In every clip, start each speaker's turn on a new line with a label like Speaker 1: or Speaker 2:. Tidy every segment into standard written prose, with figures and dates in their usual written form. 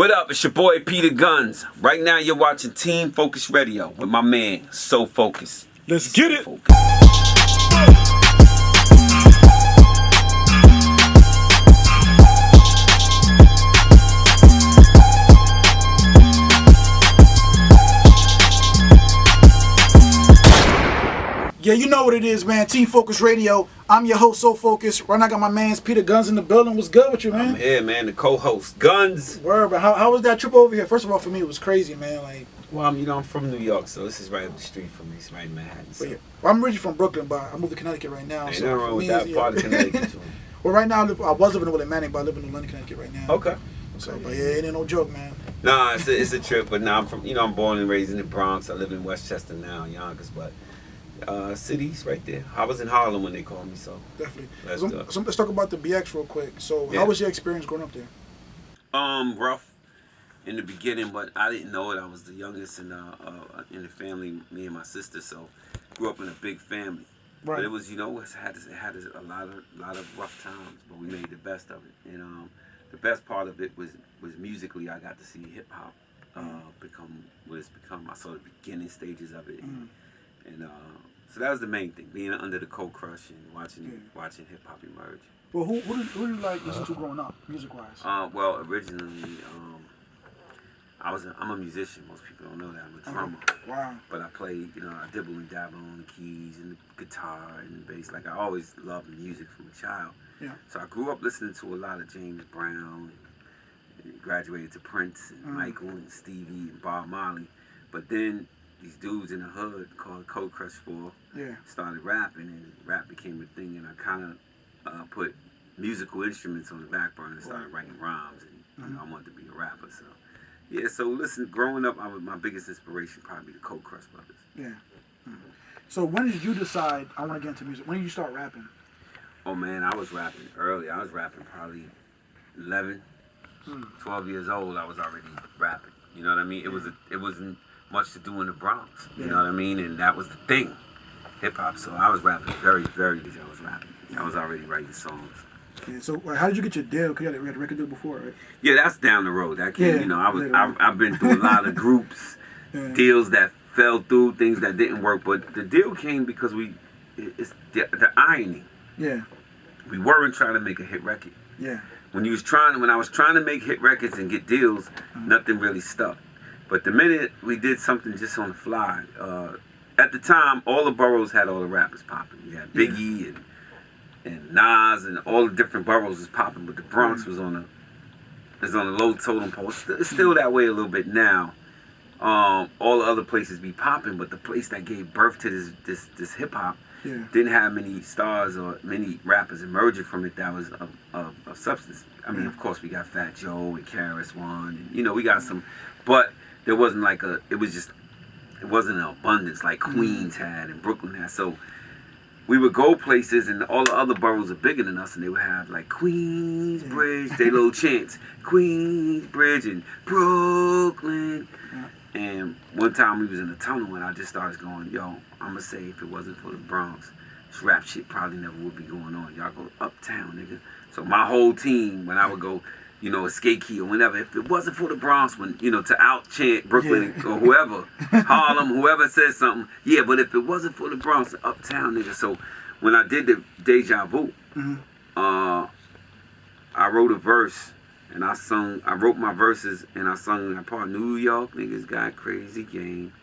Speaker 1: What up? It's your boy Peter Gunz. Right now you're watching Team Focus Radio with my man, So Focus.
Speaker 2: Let's get it.
Speaker 1: Focus.
Speaker 2: Yeah, you know what it is, man. Team Focus Radio. I'm your host, So Focus. Right now I got my man's Peter Gunz in the building. What's good with you, man?
Speaker 1: I'm here, man. The co-host, Gunz.
Speaker 2: Word, but how was that trip over here? First of all, for me, it was crazy, man. Like,
Speaker 1: well, I'm from New York, so this is right up the street from me. It's right in Manhattan. So.
Speaker 2: yeah. Well, I'm originally from Brooklyn, but I moved to Connecticut right now.
Speaker 1: Ain't
Speaker 2: so
Speaker 1: nothing wrong with that part of Connecticut.
Speaker 2: Well, right now I was living in William Manning, but I live in New London, Connecticut right now.
Speaker 1: Okay.
Speaker 2: So, but yeah, it ain't no joke, man.
Speaker 1: Nah, it's a trip, but now I'm from, I'm born and raised in the Bronx. I live in Westchester now, Yonkers, but cities right there. I was in Harlem when they called me, so
Speaker 2: Definitely.
Speaker 1: So
Speaker 2: let's talk about the BX real quick. So,
Speaker 1: yeah.
Speaker 2: How was your experience growing up there?
Speaker 1: Rough in the beginning, but I didn't know it. I was the youngest in the family, me and my sister, so grew up in a big family.
Speaker 2: Right.
Speaker 1: But it was, it had a lot of rough times, but we made the best of it. And the best part of it was musically. I got to see hip hop become what it's become. I saw the beginning stages of it, and so that was the main thing, being under the Cold Crush and watching hip hop emerge.
Speaker 2: Well, who did you like listen to growing up, music wise?
Speaker 1: Well, originally, I'm a musician. Most people don't know that. I'm a drummer.
Speaker 2: Wow.
Speaker 1: But I play, I dibble and dabble on the keys and the guitar and the bass. Like, I always loved music from a child.
Speaker 2: Yeah.
Speaker 1: So I grew up listening to a lot of James Brown, and graduated to Prince and Michael and Stevie and Bob Marley. But then these dudes in the hood called Cold Crush 4 started rapping, and rap became a thing, and I kind of put musical instruments on the back burner and started writing rhymes, and I wanted to be a rapper. So yeah, so listen, growing up, my biggest inspiration probably the Cold Crush brothers.
Speaker 2: Yeah. So when did you decide I want to get into music? When did you start rapping?
Speaker 1: Oh man, I was rapping early. I was rapping probably 11, 12 years old. I was already rapping. You know what I mean? It wasn't much to do in the Bronx. You know what I mean? And that was the thing, hip hop. So I was rapping very, very young. I was rapping. I was already writing songs.
Speaker 2: Yeah, so how did you get your deal? Because you had a record deal before, right?
Speaker 1: Yeah, that's down the road. That came, I've been through a lot of groups, deals that fell through, things that didn't work. But the deal came because it's the irony.
Speaker 2: Yeah.
Speaker 1: We weren't trying to make a hit record.
Speaker 2: Yeah.
Speaker 1: When I was trying to make hit records and get deals, nothing really stuck. But the minute we did something just on the fly, at the time, all the boroughs had all the rappers popping. You had Biggie and Nas and all the different boroughs was popping, but the Bronx was on a low totem pole. It's still that way a little bit now. All the other places be popping, but the place that gave birth to this hip hop didn't have many stars or many rappers emerging from it that was of substance. I mean, of course, we got Fat Joe and KRS-One, and we got some, but there wasn't it wasn't an abundance like Queens had and Brooklyn had. So we would go places and all the other boroughs are bigger than us, and they would have like Queensbridge, they little chants, Queensbridge and Brooklyn. And one time we was in a tunnel and I just started going, yo, I'ma say if it wasn't for the Bronx, this rap shit probably never would be going on. Y'all go uptown, nigga. So my whole team, when I would go, Skate Key or whenever, if it wasn't for the Bronx, when, to out-chant Brooklyn or whoever, Harlem, whoever said something, but if it wasn't for the Bronx, uptown, nigga. So when I did the Deja Vu, I wrote a verse and I wrote my verses and I sung that part, New York niggas got crazy game.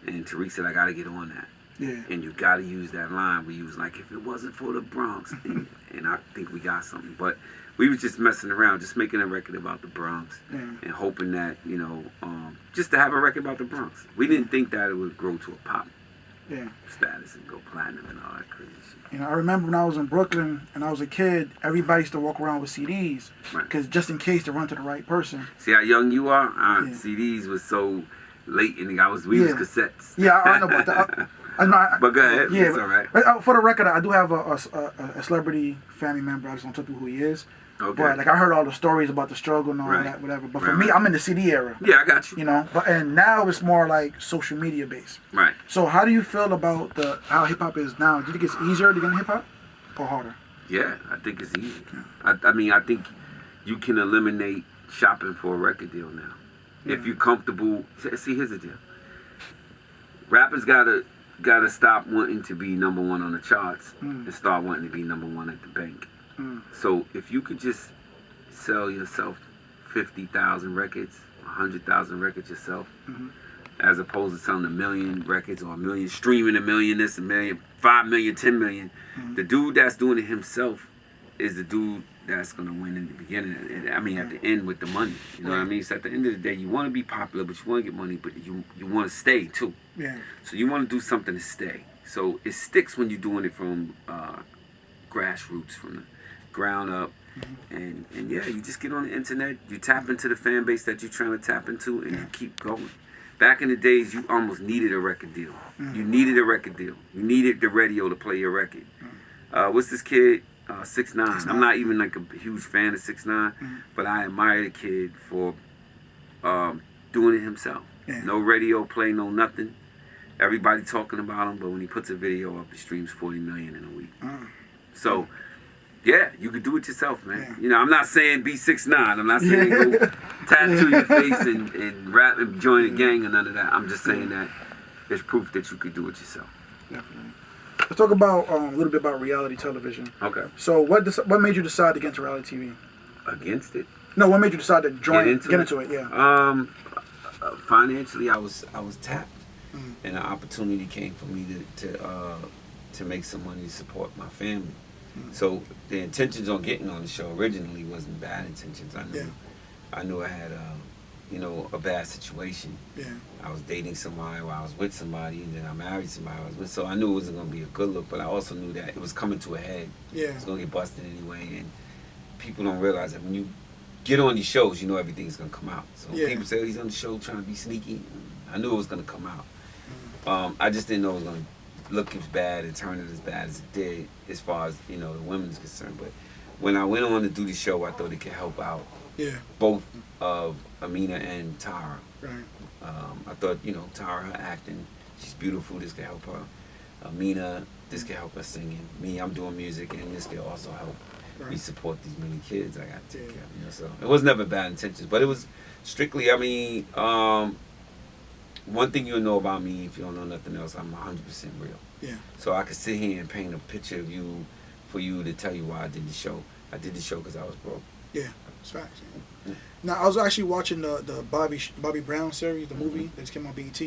Speaker 1: And Tariq said, I gotta get on that.
Speaker 2: Yeah.
Speaker 1: And you gotta use that line where you was like, if it wasn't for the Bronx, and I think we got something. But we was just messing around, just making a record about the Bronx and hoping that, just to have a record about the Bronx. We didn't think that it would grow to a pop status and go platinum and all that crazy shit.
Speaker 2: I remember when I was in Brooklyn and I was a kid, everybody used to walk around with CDs because just in case to run to the right person.
Speaker 1: See how young you are? CDs was so late, and we was cassettes.
Speaker 2: Yeah, I know about that.
Speaker 1: But go ahead. Yeah, it's all right.
Speaker 2: For the record, I do have a celebrity family member. I just don't tell people who he is.
Speaker 1: Okay.
Speaker 2: But I heard all the stories about the struggle and all that, whatever. But for me, I'm in the CD era.
Speaker 1: Yeah, I got you.
Speaker 2: And now it's more like social media based.
Speaker 1: Right.
Speaker 2: So how do you feel about how hip hop is now? Do you think it's easier to get in hip hop or harder?
Speaker 1: Yeah, I think it's easy. I mean, I think you can eliminate shopping for a record deal now.
Speaker 2: Yeah.
Speaker 1: If you're comfortable, see, here's the deal. Rappers gotta stop wanting to be number one on the charts and start wanting to be number one at the bank. So if you could just sell yourself 50,000 records, 100,000 records yourself, as opposed to selling 1 million records or 1 million, streaming 1 million, this 1 million, 5 million, 10 million. The dude that's doing it himself is the dude that's gonna win in the beginning. I mean, at the end with the money. You know what I mean? So at the end of the day, you want to be popular, but you want to get money, but you want to stay too.
Speaker 2: Yeah.
Speaker 1: So you want to do something to stay. So it sticks when you're doing it from grassroots, from the ground up. And yeah, you just get on the internet, you tap into the fan base that you're trying to tap into, and you keep going. Back in the days, you almost needed a record deal. You needed a record deal. You needed the radio to play your record. What's this kid? 6ix9ine. I'm not even like a huge fan of 6ix9ine, but I admire the kid for doing it himself. No radio play, no nothing. Everybody talking about him, but when he puts a video up, he streams 40 million in a week. So, yeah, you could do it yourself, man. You know, I'm not saying be 6ix9ine. I'm not saying go tattoo your face and rap and join a gang or none of that. I'm just saying that there's proof that you could do it yourself.
Speaker 2: Definitely. Let's talk about a little bit about reality television.
Speaker 1: Okay.
Speaker 2: So what made you decide to get into reality TV?
Speaker 1: Against it?
Speaker 2: No, what made you decide to get into it? Yeah.
Speaker 1: Financially, I was tapped, and an opportunity came for me to make some money to support my family. So the intentions on getting on the show originally wasn't bad intentions. I knew I had a bad situation. Yeah. I was dating somebody, or I was with somebody, and then I married somebody I was with. So I knew it wasn't gonna be a good look, but I also knew that it was coming to a head. Yeah. It was gonna get busted anyway, and people don't realize that when you get on these shows, you know everything's gonna come out. So people say, oh, he's on the show trying to be sneaky. I knew it was gonna come out. I just didn't know it was gonna look as bad and turn it as bad as it did, as far as the women's concerned. But when I went on to do the show, I thought it could help out both of Amina and Tara. Right. I thought, Tara, her acting, she's beautiful. This could help her. Amina, this could help her singing. Me, I'm doing music, and this could also help me support these many kids I got to take care of. So it was never bad intentions, but it was strictly. One thing you'll know about me, if you don't know nothing else, I'm 100% real. Yeah. So I could sit here and paint a picture of you for you to tell you why I did the show. I did the show because I was broke. Yeah, it's facts. Yeah. Now, I was actually watching the Bobby Brown series, the movie that just came on BET,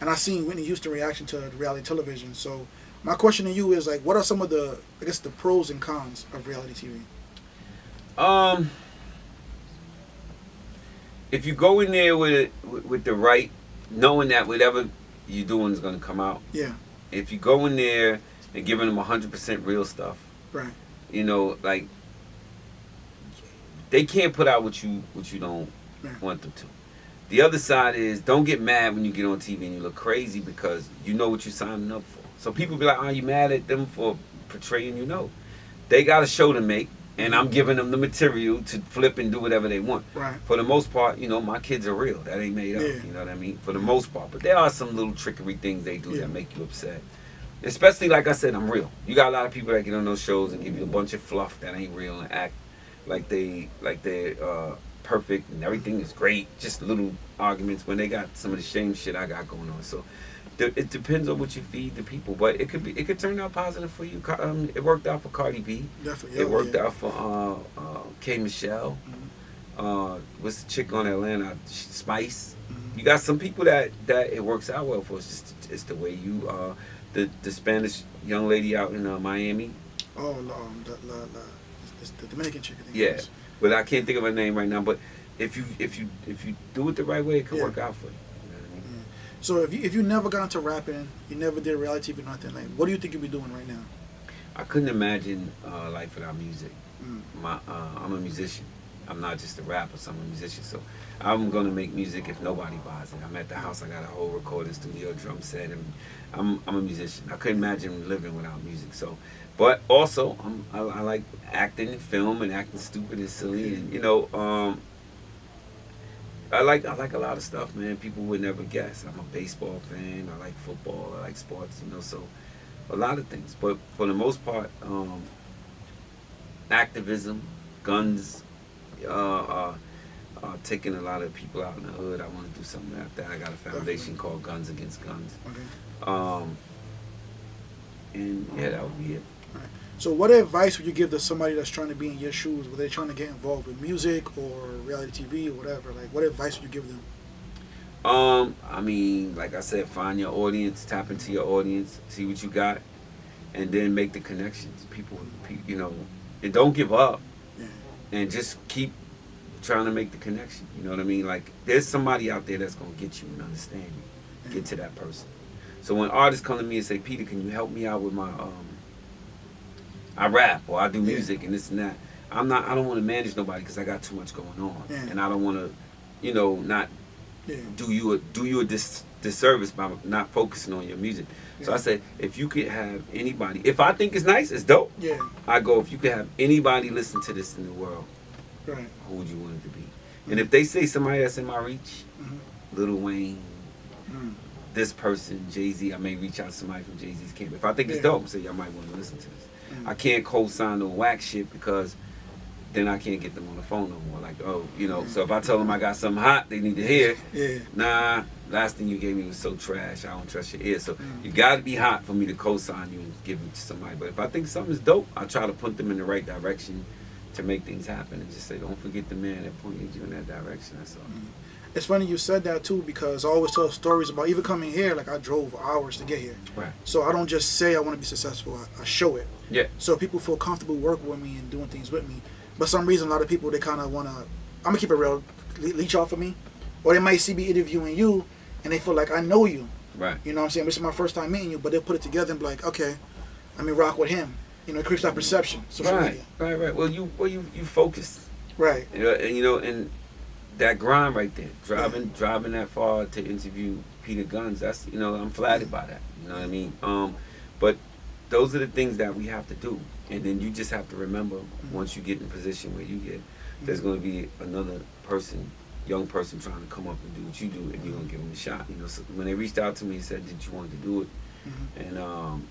Speaker 1: and I seen Whitney Houston reaction to reality television. So my question to you is, like, what are some of the pros and cons of reality TV? If you go in there with the right, knowing that whatever you're doing is going to come out. Yeah. If you go in there and giving them 100% real stuff. Right. Like, they can't put out what you don't want them to. The other side is, don't get mad when you get on TV and you look crazy, because you know what you're signing up for. So people be like, are you mad at them for portraying you? They got a show to make, and I'm giving them the material to flip and do whatever they want. Right. For the most part, my kids are real. That ain't made up. Yeah. You know what I mean? For the most part. But there are some little trickery things they do that make you upset. Especially, like I said, I'm real. You got a lot of people that get on those shows and give you a bunch of fluff that ain't real and act like they're perfect and everything is great. Just little arguments when they got some of the same shit I got going on. So it depends on what you feed the people, but it could turn out positive for you. It worked out for Cardi B. Definitely. It worked out for K Michelle. What's the chick on Atlanta? Spice. You got some people that it works out well for. It's the way you the Spanish young lady out in Miami. Oh, the Dominican chick. Yeah, but I can't think of her name right now. But if you do it the right way, it could work out for you. So if you never got into rapping, you never did reality TV, nothing, like, what do you think you'd be doing right now? I couldn't imagine life without music. I'm a musician. I'm not just a rapper, so I'm a musician. So I'm gonna make music if nobody buys it. I'm at the house. I got a whole recording studio, drum set, and I'm a musician. I couldn't imagine living without music. So, but also I like acting in film and acting stupid and silly, and I like a lot of stuff, man. People would never guess. I'm a baseball fan. I like football. I like sports, so a lot of things. But for the most part, activism, guns, taking a lot of people out in the hood. I want to do something like that. I got a foundation called Gunz Against Gunz.
Speaker 2: Okay.
Speaker 1: And yeah, that would be it.
Speaker 2: Right. So what advice would you give to somebody that's trying to be in your shoes, whether they're trying to get involved with music or reality TV or whatever? Like, what advice would you give them?
Speaker 1: I mean, like I said, find your audience, tap into your audience, see what you got, and then make the connections. People, you know, and don't give up, and just keep trying to make the connection. You know what I mean? Like, there's somebody out there that's gonna get you and understand you. Get to that person. So when artists come to me and say, Peter, can you help me out with my I rap or I do music and this and that. I don't want to manage nobody because I got too much going on, and I don't want to, you know, not do you a disservice by not focusing on your music. So I said, if you could have anybody, if I think it's nice, it's dope. I go, if you could have anybody listen to this in the world, who would you want it to be? And if they say somebody that's in my reach, Lil Wayne, this person, Jay-Z, I may reach out to somebody from Jay-Z's camp. If I think it's dope, say y'all might want to listen to this. I can't co-sign no whack shit because then I can't get them on the phone no more. Like, oh, you know, so if I tell them I got something hot they need to hear, nah, last thing you gave me was so trash, I don't trust your ear. So you got to be hot for me to co-sign you and give it to somebody. But if I think something's dope, I try to put them in the right direction to make things happen and just say, don't forget the man that pointed you in that direction. That's all.
Speaker 2: It's funny you said that too, because I always tell stories about even coming here. Like, I drove hours to get here, so I don't just say I want to be successful. I show it. So people feel comfortable working with me and doing things with me. But some reason, a lot of people, they kind of want to, I'm gonna keep it real, leech off of me, or they might see me interviewing you and they feel like I know you. You know what I'm saying? This is my first time meeting you, but they'll put it together and be like, okay, let me rock with him. You know, it creates that perception. Social media.
Speaker 1: Well, you focus.
Speaker 2: And
Speaker 1: you know, and that grind right there, driving that far to interview Peter Gunz, that's, you know, I'm flattered by that. You know what I mean? But those are the things that we have to do. And then you just have to remember, once you get in position where you get, there's going to be another person, young person trying to come up and do what you do, and you're going to give them a shot. You know, so when they reached out to me and said, did you want to do it? And,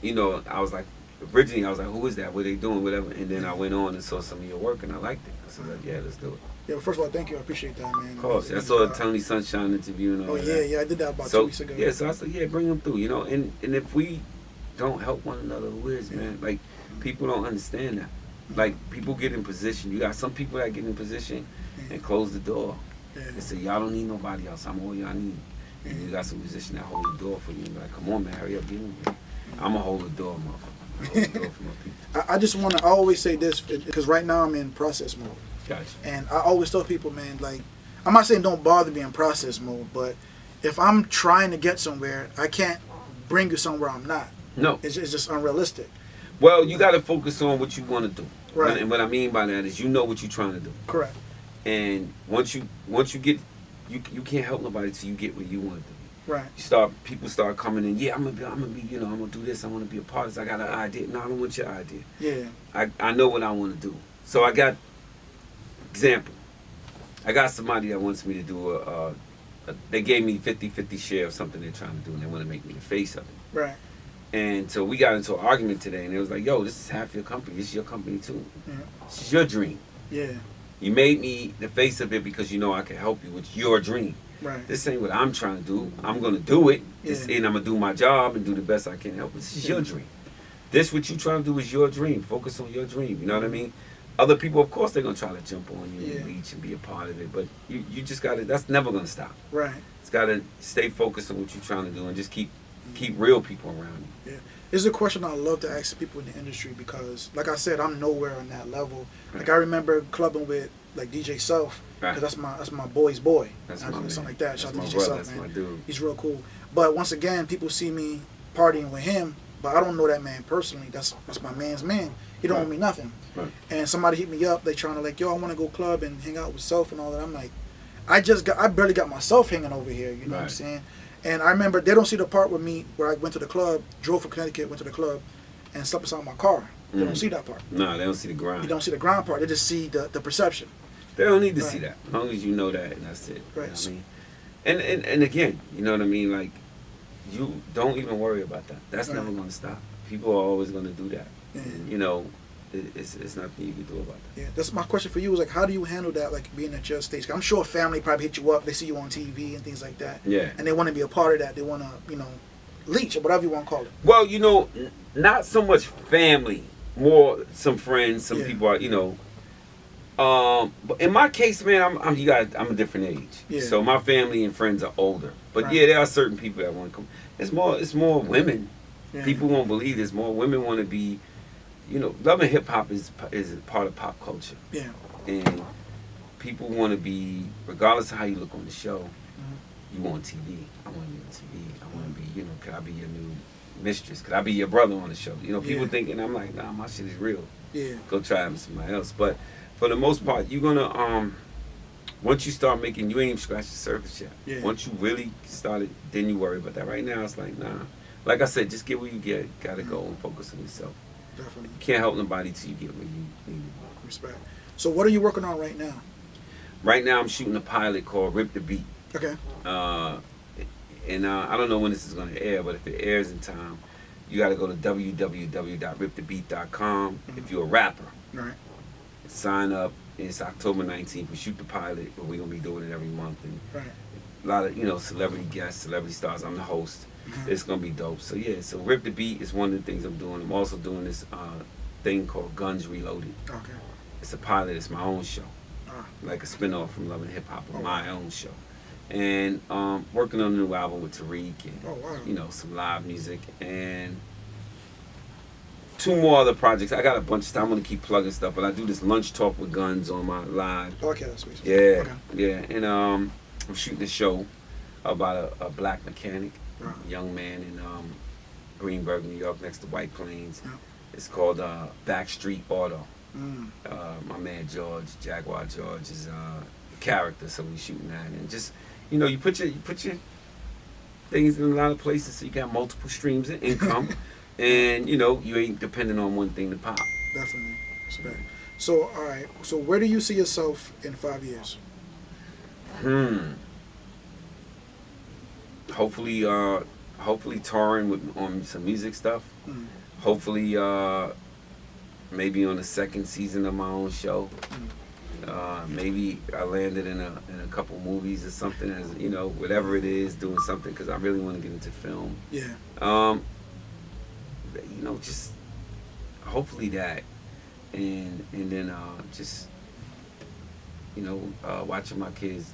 Speaker 1: you know, I was like, originally I was like, who is that? What are they doing? Whatever. And then I went on and saw some of your work, and I liked it. I said, like, yeah, let's do it.
Speaker 2: Yeah, well, first of all, thank you. I appreciate that, man.
Speaker 1: Of course. I saw the Tony Sunshine interview and all that.
Speaker 2: Yeah, I did that about 2 weeks ago.
Speaker 1: Yeah, so I said, yeah, bring them through, you know. And if we don't help one another, who is, man? Like, people don't understand that. Like, people get in position. You got some people that get in position and close the door. They say, y'all don't need nobody else. I'm all y'all need. And you got some position that hold the door for you. And be like, come on, man, hurry up, get in here. I'm going to hold the door, motherfucker. Hold the door for my people.
Speaker 2: I just want to always say this, because right now I'm in process mode.
Speaker 1: Gotcha.
Speaker 2: And I always tell people, man, like, I'm not saying don't bother me in process mode, but if I'm trying to get somewhere, I can't bring you somewhere I'm not.
Speaker 1: No.
Speaker 2: It's just unrealistic.
Speaker 1: Well, you got to focus on what you want to do.
Speaker 2: Right.
Speaker 1: And what I mean by that is, you know what you're trying to do.
Speaker 2: Correct.
Speaker 1: And once you get, you can't help nobody till you get where you want to be.
Speaker 2: Right.
Speaker 1: People start coming in. Yeah, I'm gonna be, you know, I'm gonna do this. I want to be a part of this. I got an idea. No, I don't want your idea.
Speaker 2: Yeah.
Speaker 1: I know what I want to do. So I got example. I got somebody that wants me to do they gave me 50-50 share of something they're trying to do, and they want to make me the face of it.
Speaker 2: Right.
Speaker 1: And so we got into an argument today, and it was like, yo, this is half your company. This is your company too. This is your dream.
Speaker 2: Yeah.
Speaker 1: You made me the face of it because you know I can help you with your dream.
Speaker 2: Right.
Speaker 1: This ain't what I'm trying to do. I'm gonna do it. And I'm gonna do my job and do the best I can help. This is your dream. This what you trying to do is your dream. Focus on your dream. You know what I mean? Other people, of course, they're gonna try to jump on you and reach and be a part of it. But you just gotta. That's never gonna stop.
Speaker 2: Right.
Speaker 1: It's gotta stay focused on what you're trying to do and just keep real people around you.
Speaker 2: Yeah. This is a question I love to ask people in the industry because, like I said, I'm nowhere on that level. Like, I remember clubbing with like DJ Self, because that's my boy's boy.
Speaker 1: That's my
Speaker 2: something
Speaker 1: man.
Speaker 2: like that. Shout out to DJ
Speaker 1: brother.
Speaker 2: Self,
Speaker 1: That's
Speaker 2: man.
Speaker 1: my dude.
Speaker 2: He's real cool. But once again, people see me partying with him, but I don't know that man personally. That's my man's man. He don't owe me nothing.
Speaker 1: Right.
Speaker 2: And somebody hit me up. They trying to like, yo, I want to go club and hang out with Self and all that. I'm like, I barely got myself hanging over here. You know what I'm saying? And I remember they don't see the part with me where I went to the club, drove from Connecticut, went to the club, and slept inside my car. They don't see that part.
Speaker 1: No, they don't see the grind.
Speaker 2: You don't see the grind part. They just see the perception.
Speaker 1: They don't need to see that. As long as you know that, and that's it.
Speaker 2: Right.
Speaker 1: You know what I mean? And again, you know what I mean? Like, you don't even worry about that. That's never going to stop. People are always going to do that. And, you know, it's nothing you can do about that.
Speaker 2: Yeah, that's my question for you. Is like, how do you handle that? Like being at your stage. I'm sure family probably hit you up. They see you on TV and things like that.
Speaker 1: Yeah.
Speaker 2: And they want to be a part of that. They want to, leech or whatever you want to call it.
Speaker 1: Well, not so much family, more some friends, some people are, but in my case, man, I'm a different age.
Speaker 2: Yeah.
Speaker 1: So my family and friends are older. But
Speaker 2: Right.
Speaker 1: yeah, there are certain people that want to come. It's more women.
Speaker 2: Yeah.
Speaker 1: People won't believe this. More women want to be, love and hip hop is a part of pop culture.
Speaker 2: Yeah.
Speaker 1: And people want to be, regardless of how you look on the show, you on TV. I want to be on TV. I want to be, could I be your new mistress? Could I be your brother on the show? People thinking, I'm like, nah, my shit is real.
Speaker 2: Yeah.
Speaker 1: Go try it with somebody else. But for the most part, you're gonna once you start making, you ain't even scratched the surface yet.
Speaker 2: Yeah.
Speaker 1: Once you really started, then you worry about that. Right now, it's like, nah. Like I said, just get where you get. Gotta go and focus on yourself.
Speaker 2: Definitely.
Speaker 1: You can't help nobody till you get where you need.
Speaker 2: Respect. So what are you working on right now?
Speaker 1: Right now, I'm shooting a pilot called Rip the Beat.
Speaker 2: Okay.
Speaker 1: And I don't know when this is gonna air, but if it airs in time, you gotta go to www.ripthebeat.com. If you're a rapper.
Speaker 2: Right.
Speaker 1: Sign up. It's October 19th. We shoot the pilot, but we're gonna be doing it every month. And
Speaker 2: Right.
Speaker 1: a lot of celebrity guests, celebrity stars. I'm the host. It's gonna be dope. So yeah, so Rip the Beat is one of the things I'm doing. I'm also doing this thing called Gunz Reloaded.
Speaker 2: Okay.
Speaker 1: It's a pilot. It's my own show,
Speaker 2: Ah.
Speaker 1: like a spinoff from Love and Hip Hop, of my own show. And working on a new album with Tariq and some live music and 2 more other projects. I got a bunch of stuff. I'm gonna keep plugging stuff, but I do this lunch talk with Gunz on my live.
Speaker 2: Okay, that's sweet.
Speaker 1: Yeah,
Speaker 2: Okay.
Speaker 1: yeah. And I'm shooting a show about a black mechanic,
Speaker 2: Right.
Speaker 1: a young man in Greenburgh, New York, next to White Plains.
Speaker 2: Yeah.
Speaker 1: It's called Backstreet Auto.
Speaker 2: Mm.
Speaker 1: My man George, Jaguar George, is a character, so we shooting that. And just, you put your things in a lot of places so you got multiple streams of income. And you ain't dependent on one thing to pop.
Speaker 2: Definitely. Respect. So, all right. So, where do you see yourself in 5 years?
Speaker 1: Hopefully touring on some music stuff.
Speaker 2: Mm.
Speaker 1: Hopefully, maybe on the 2nd season of my own show. Maybe I landed in a couple movies or something, as whatever it is, doing something, because I really want to get into film.
Speaker 2: Yeah.
Speaker 1: Just hopefully that, and then just watching my kids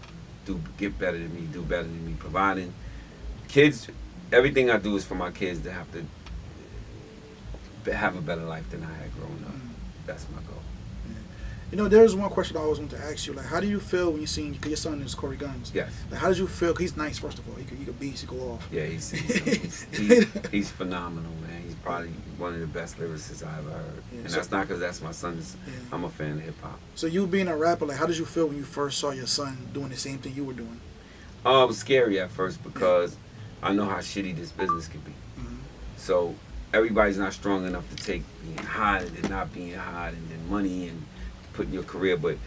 Speaker 1: get better than me, do better than me, providing kids. Everything I do is for my kids to have a better life than I had growing up. That's my goal.
Speaker 2: There's one question I always want to ask you. Like, how do you feel when you seen, because your son is Corey Gunz?
Speaker 1: Yes.
Speaker 2: Like, how did you feel? 'Cause he's nice, first of all. He could beat, he could go off.
Speaker 1: Yeah, he's phenomenal, man. He's probably one of the best lyricists I ever heard.
Speaker 2: Yeah,
Speaker 1: And
Speaker 2: so-
Speaker 1: that's not because that's my son.
Speaker 2: Yeah.
Speaker 1: I'm a fan of hip hop.
Speaker 2: So you being a rapper, like, how did you feel when you first saw your son doing the same thing you were doing?
Speaker 1: It was scary at first because I know how shitty this business can be.
Speaker 2: Mm-hmm.
Speaker 1: So everybody's not strong enough to take being hot and then not being hot and then money and putting your career. But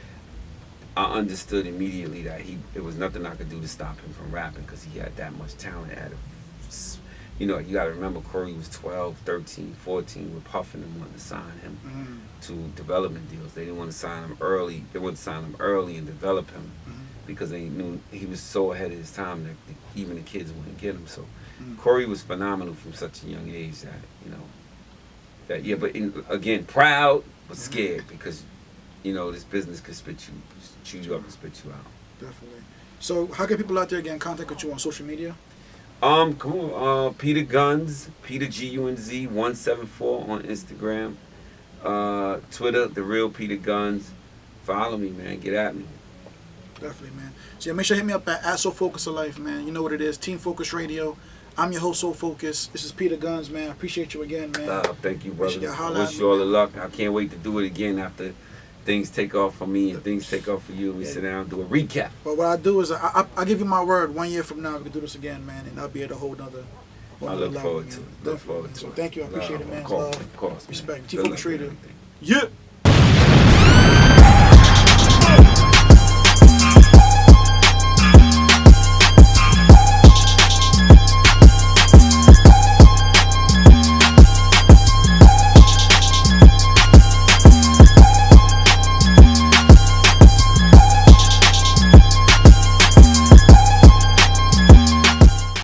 Speaker 1: I understood immediately that it was nothing I could do to stop him from rapping because he had that much talent. You got to remember Corey was 12, 13, 14 with Puff and them wanting to sign him to development deals. They didn't want to sign him early. They wanted to sign him early and develop him because they knew he was so ahead of his time that even the kids wouldn't get him. So Corey was phenomenal from such a young age that again, proud but scared because this business could chew you up and spit you out.
Speaker 2: Definitely. So how can people out there get in contact with you on social media?
Speaker 1: Come on, Peter Gunz, Peter Gunz 174 on Instagram, Twitter, The Real Peter Gunz. Follow me, man. Get at me.
Speaker 2: Definitely, man. So yeah, make sure to hit me up at So Focus of Life, man. You know what it is, Team Focus Radio. I'm your host, So Focus. This is Peter Gunz, man. I appreciate you again, man.
Speaker 1: Thank you, brother.
Speaker 2: Wish
Speaker 1: you all the luck. I can't wait to do it again after things take off for me and things take off for you. We sit down and do a recap.
Speaker 2: But what I do is I give you my word. 1 year from now, we can do this again, man, and I'll be at a whole nother.
Speaker 1: I look forward to it.
Speaker 2: So thank you. I appreciate it, man.
Speaker 1: Of course.
Speaker 2: Respect. Team Focus Radio. Yeah.